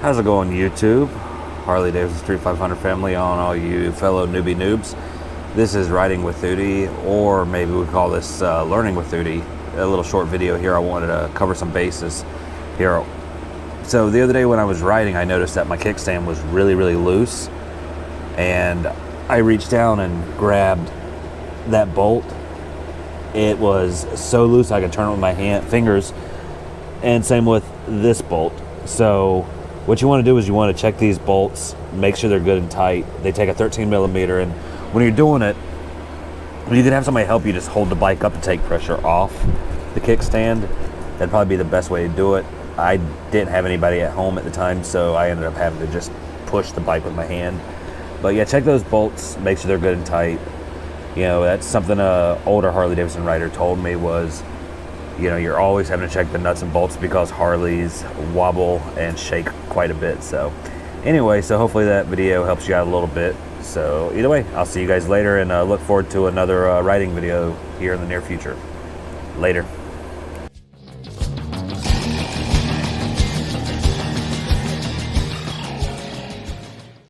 How's it going, YouTube? Harley-Davidson Street 500 family, on all you fellow newbie noobs. This is Riding with Duty, or maybe we call this Learning with Duty. A little short video here. I wanted to cover some bases here. So the other day when I was riding, I noticed that my kickstand was really loose, and I reached down and grabbed that bolt. It was so loose I could turn it with my fingers, and same with this bolt. So what you want to do is you want to check these bolts, make sure they're good and tight. They take a 13 millimeter, and when you're doing it, you can have somebody help you just hold the bike up and take pressure off the kickstand. That'd probably be the best way to do it. I didn't have anybody at home at the time, so I ended up having to just push the bike with my hand. But yeah, check those bolts, make sure they're good and tight. You know, that's something an older Harley-Davidson rider told me was, you know, you're always having to check the nuts and bolts because Harleys wobble and shake quite a bit. So anyway, so hopefully that video helps you out a little bit. So either way, I'll see you guys later, and look forward to another riding video here in the near future. Later.